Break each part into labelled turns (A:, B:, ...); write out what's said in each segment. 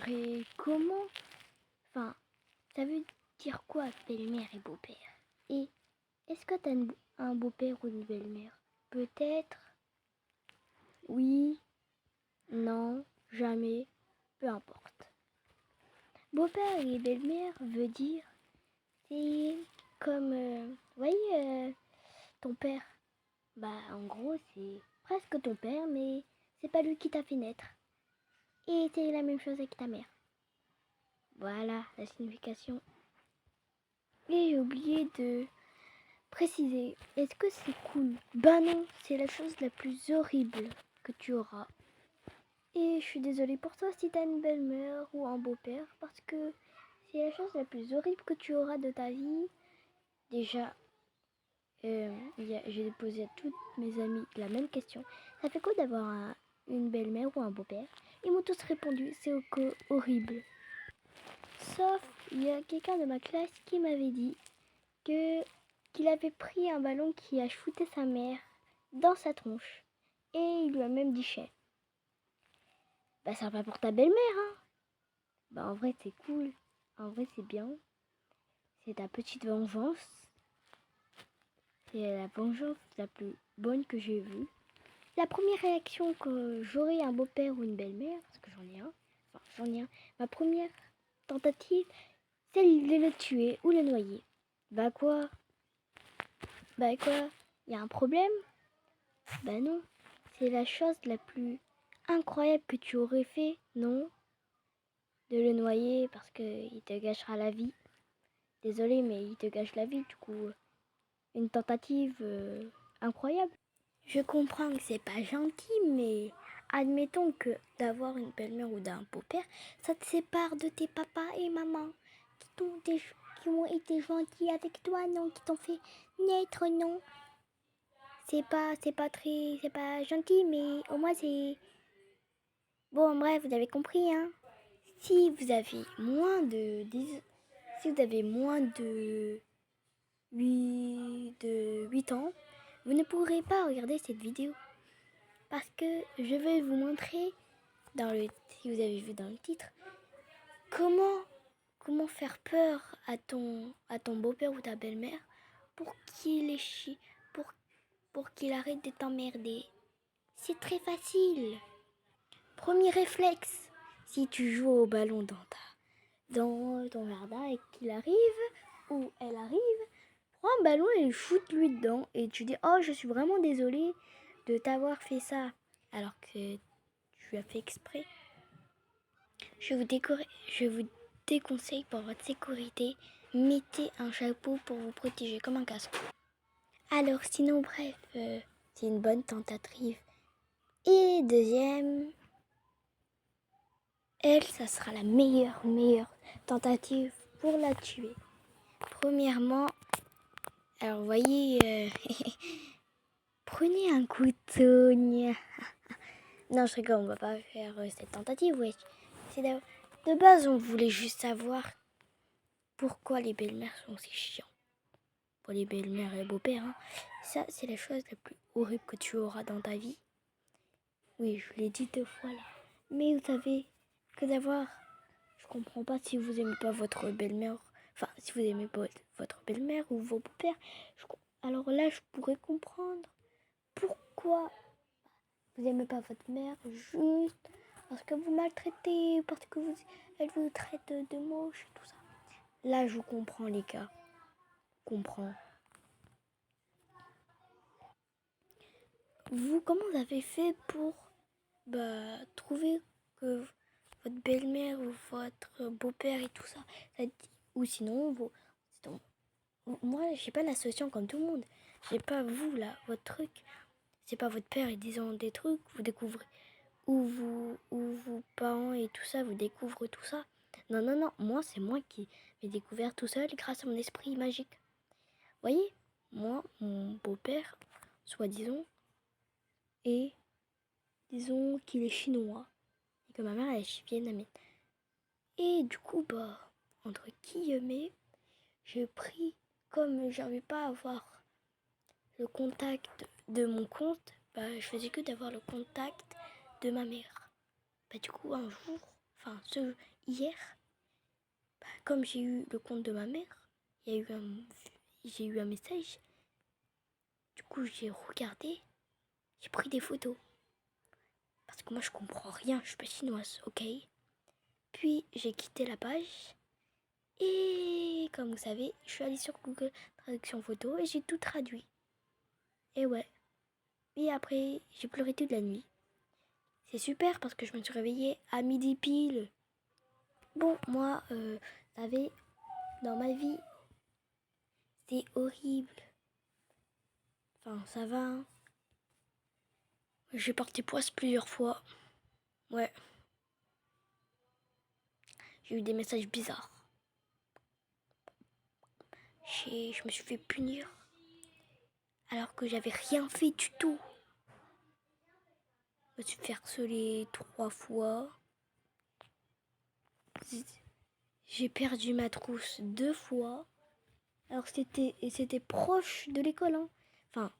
A: serait comment? Enfin, ça veut dire quoi belle-mère et beau-père? Et est-ce que t'as un beau-père ou une belle-mère? Peut-être, oui, non, jamais, peu importe. Beau-père et belle-mère veut dire, c'est comme, voyez, ton père. Bah, en gros, c'est presque ton père, mais c'est pas lui qui t'a fait naître. Et c'est la même chose avec ta mère. Voilà la signification. Et j'ai oublié de préciser. Est-ce que c'est cool? Ben non, c'est la chose la plus horrible que tu auras. Et je suis désolée pour toi si t'as une belle-mère ou un beau-père, parce que c'est la chose la plus horrible que tu auras de ta vie. Déjà, j'ai posé à toutes mes amies la même question. Ça fait quoi d'avoir une belle-mère ou un beau-père? Ils m'ont tous répondu, c'est horrible. Sauf, il y a quelqu'un de ma classe qui m'avait dit qu'il avait pris un ballon qui a shooté sa mère dans sa tronche. Et il lui a même dit chais. Bah ça va pour ta belle-mère, hein. Bah en vrai c'est cool. En vrai c'est bien. C'est ta petite vengeance. C'est la vengeance la plus bonne que j'ai vue. La première réaction que j'aurais un beau-père ou une belle-mère, parce que j'en ai un, ma première tentative, c'est de le tuer ou le noyer. Bah quoi? Bah quoi? Y a un problème? Bah non. C'est la chose la plus incroyable que tu aurais fait, non? De le noyer parce qu'il te gâchera la vie. Désolée, mais il te gâche la vie, du coup. Une tentative incroyable. Je comprends que c'est pas gentil, mais admettons que d'avoir une belle-mère ou d'un beau-père, ça te sépare de tes papas et maman qui ont été gentils avec toi, non? Qui t'ont fait naître, non? C'est pas gentil, mais au moins c'est... Bon, bref, vous avez compris, hein. Si vous avez moins de 8 ans, vous ne pourrez pas regarder cette vidéo. Parce que je vais vous montrer, si vous avez vu dans le titre, comment faire peur à ton beau-père ou ta belle-mère pour pour qu'il arrête de t'emmerder. C'est très facile. Premier réflexe, si tu joues au ballon dans ton jardin et qu'il arrive ou elle arrive, prends un ballon et shoot-lui dedans et tu dis « Oh, je suis vraiment désolée de t'avoir fait ça » alors que tu as fait exprès. Je vous déconseille pour votre sécurité, mettez un chapeau pour vous protéger comme un casque. Alors sinon, bref, c'est une bonne tentative. Et deuxième... Elle, ça sera la meilleure tentative pour la tuer. Premièrement, alors vous voyez, prenez un couteau. Non, je rigole, on va pas faire cette tentative, ouais. De base, on voulait juste savoir pourquoi les belles-mères sont si chiants. Pour les belles-mères et les beaux-pères, hein. Ça, c'est la chose la plus horrible que tu auras dans ta vie. Oui, je l'ai dit 2 fois là. Mais vous savez que d'avoir... Je comprends pas si vous aimez pas votre belle-mère. Enfin, si vous aimez pas votre belle-mère ou vos beaux-pères. Alors là, je pourrais comprendre pourquoi vous aimez pas votre mère. Juste parce que vous maltraitez, parce que elle vous traite de moche et tout ça. Là, je comprends les gars. Je comprends. Vous, comment vous avez fait pour trouver que votre belle-mère ou votre beau-père et tout ça, ou sinon, moi, j'ai pas l'association comme tout le monde. J'ai pas vous, là, votre truc. C'est pas votre père et disant des trucs, vous découvrez. Ou vos parents et tout ça, vous découvrez tout ça. Non, non, non. Moi, c'est moi qui ai découvert tout seul grâce à mon esprit magique. Voyez, moi, mon beau-père, soi-disant, et disons qu'il est chinois. Et que ma mère, elle est vietnamienne. Et du coup, entre guillemets, j'ai pris, comme j'arrivais pas à avoir le contact de mon compte, je faisais que d'avoir le contact de ma mère. Du coup, un jour, hier, comme j'ai eu le compte de ma mère, j'ai eu un message. Du coup, j'ai regardé, j'ai pris des photos. Parce que moi, je comprends rien, je suis pas chinoise, ok? Puis, j'ai quitté la page. Et comme vous savez, je suis allée sur Google Traduction Photo et j'ai tout traduit. Et ouais. Et après, j'ai pleuré toute la nuit. C'est super parce que je me suis réveillée à midi pile. Bon, moi, vous savez, dans ma vie, c'est horrible. Enfin, ça va. Hein. J'ai porté poisse plusieurs fois. Ouais. J'ai eu des messages bizarres. Je me suis fait punir. Alors que j'avais rien fait du tout. Je me suis fait harceler 3 fois. J'ai perdu ma trousse 2 fois. Alors c'était proche de l'école. Hein. Enfin,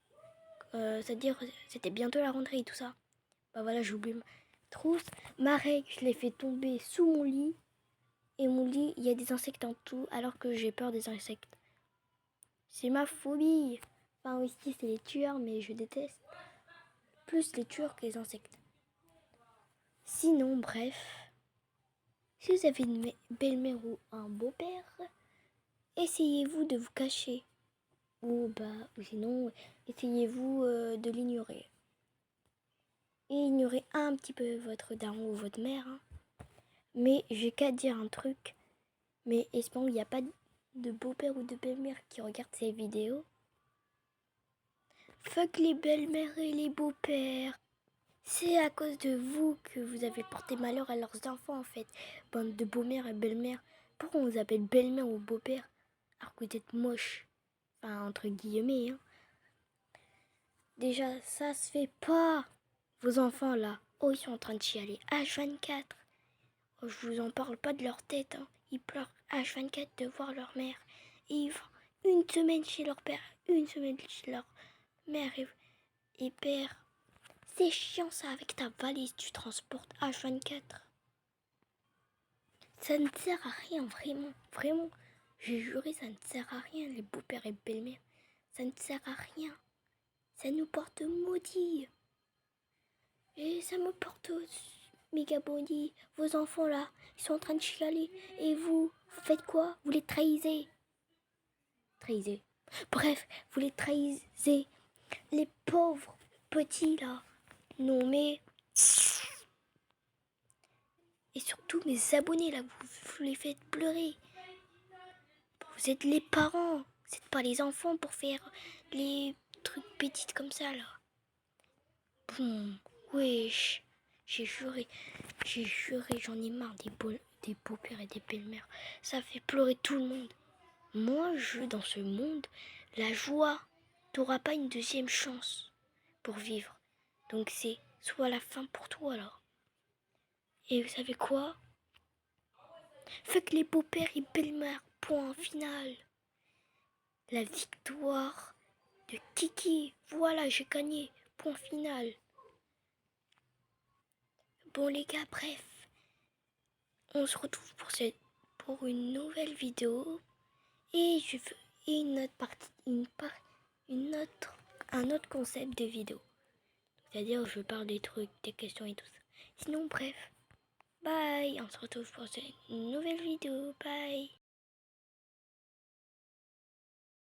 A: c'est-à-dire c'était bientôt la rentrée et tout ça. Bah voilà, j'ai oublié ma trousse. Ma règle, je l'ai fait tomber sous mon lit. Et mon lit, il y a des insectes en tout, alors que j'ai peur des insectes. C'est ma phobie. Enfin aussi, c'est les tueurs, mais je déteste. Plus les tueurs que les insectes. Sinon, bref. Si vous avez une belle-mère ou un beau-père, essayez-vous de vous cacher. Ou sinon, essayez-vous de l'ignorer. Et ignorez un petit peu votre daron ou votre mère. Hein. Mais j'ai qu'à dire un truc. Mais espérons qu'il n'y a pas de beau-père ou de belle-mère qui regarde ces vidéos. Fuck les belles-mères et les beaux-pères. C'est à cause de vous que vous avez porté malheur à leurs enfants en fait. Bande de beaux-mères et belles-mères. Pourquoi on vous appelle belle-mère ou beau-père alors que vous êtes moche? Enfin, entre guillemets. Hein. Déjà, ça se fait pas. Vos enfants là, oh ils sont en train de chialer H24. Oh, je vous en parle pas de leur tête. Hein. Ils pleurent H24 de voir leur mère. Et ils vont une semaine chez leur père, une semaine chez leur mère et père. C'est chiant ça avec ta valise, tu transportes H24. Ça ne sert à rien, vraiment, vraiment. J'ai juré, ça ne sert à rien, les beaux-pères et belles-mères. Ça ne sert à rien. Ça nous porte maudit. Et ça me porte méga maudit. Vos enfants là, ils sont en train de chialer. Et vous faites quoi? Vous les trahissez. Trahissez. Bref, vous les trahissez. Les pauvres petits là. Non mais... Et surtout mes abonnés là, vous les faites pleurer. Vous êtes les parents, vous n'êtes pas les enfants pour faire les trucs petites comme ça là. Bon, wesh, j'ai juré, j'en ai marre des beaux-pères et des belles-mères. Ça fait pleurer tout le monde. Moi, je veux dans ce monde la joie. T'auras pas une deuxième chance pour vivre. Donc c'est soit la fin pour toi alors. Et vous savez quoi? Fait que les beaux-pères et belles-mères, point final. La victoire de Kiki. Voilà, j'ai gagné. Point final. Bon les gars, bref. On se retrouve pour une nouvelle vidéo. Et je veux une autre partie, un autre concept de vidéo. C'est-à-dire je parle des trucs, des questions et tout ça. Sinon bref. Bye. On se retrouve pour une nouvelle vidéo. Bye.